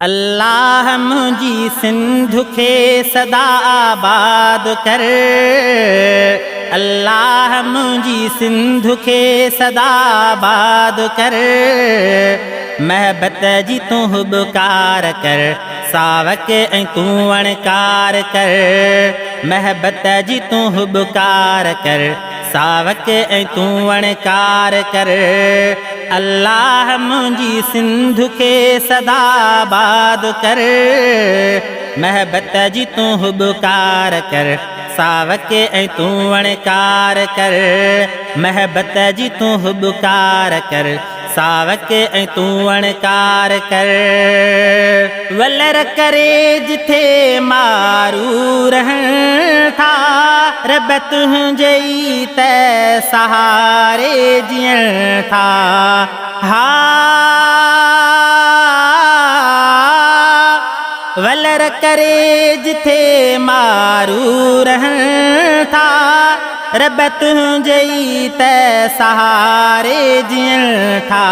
अल्लाह मुझी सिंध खे सदा आबाद कर। अल्लाह मुझी सिंध खे सदा आबाद कर। महबत जी तू हुबकार कर, सावक ऐं तू वणकार कर। महबत जी तू हुबकार कर, सावक ऐं तू वणकार कर। अल्लाह मुझी सिंध खे सदा आबाद कर। महबत जी तू हुबकार कर, सावक ऐं तू वणकार कर। महबत जी तू हुबकार कर, सावक ऐं तू वणकार कर। वलर करे जिथे मारू रहन था, रब तुंहिंजे त सहारे जीअण था। हा वलर करे जिथे मारू रहन था, रब तुंहिंजे त सहारे जीअण था।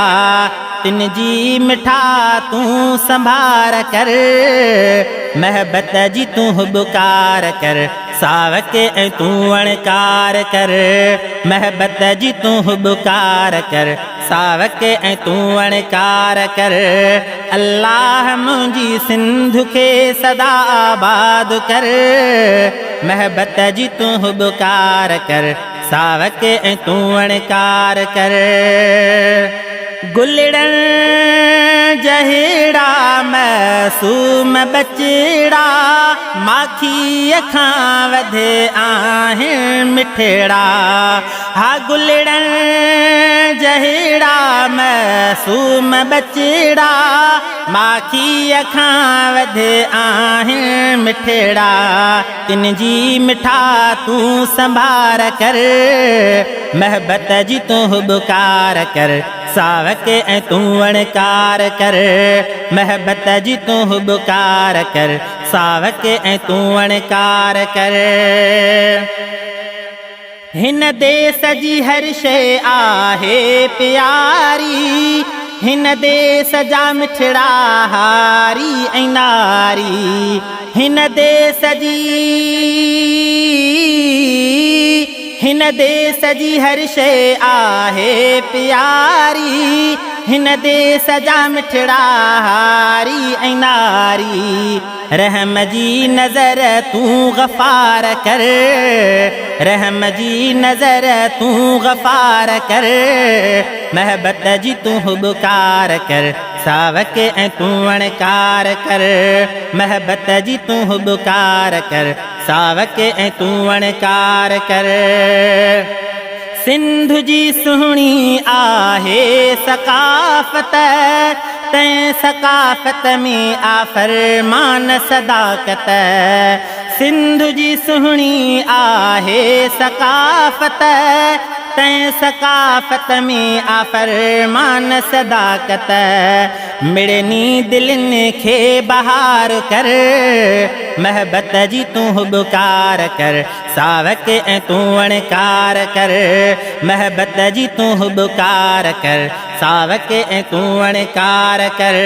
तिन जी मिठा तू संभार कर। महबत जी तू हुबकार कर, सावक ऐं तू वणकार कर। महबत जी तू हुबकार कर, सावक ऐं तू वणकार कर। अल्लाह मुझी सिंध खे सदा आबाद कर। महबत जी तू हुबकार कर, सावक ऐं तू वणकार कर। गुलड़न जहिड़ा मासूम बचड़ा, माखीअ खां वधे आहिनि मिठड़ा। हा गुलड़न जहिड़ा मासूम बचड़ा, माखीअ खां वधे आहिनि मिठड़ा। तिन जी मिठा तू संभार कर। महबत जी तू हुबकार कर, सावक ऐं तू वणकार कर। महबत जी तू हुबकार कर, सावक ऐं तू वणकार कर। हिन देस जी हर शइ आहे प्यारी, हिन देस जा मिठड़ा हारी ऐं नारी। हिन देस जी हर शइ आहे प्यारी, हिन देस जा मिठड़ा हारी ऐं नारी। रहम जी नज़र तू गफ़ार कर। रहम जी नज़र तू गफ़ार कर। महबत जी तू हुबकार कर, सावक ऐं तू वणकार कर। महबत जी तू हुबकार कर, सावक ऐं तू वणकार कर। सिंध जी सुहिणी आहे सकाफ़त, तैं सकाफ़त में आ फरमान सदाकत। सिंध जी सुहिणी आहे सकाफ़त, तैं सकाफ़त में आ फरमान सदाकत। मिड़नी दिलनि खे बहार कर। महबत जी तू हुबकार कर, सावक ऐं तू वणकार कर। महबत जी तू हुबकार कर, सावक ऐं तू वणकार कर।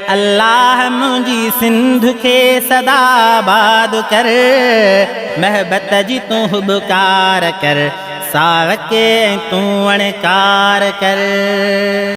अल्लाह मुझी सिंध खे सदा आबाद कर। महबत जी तू हुबकार कर, सावक ऐं तू वणकार कर।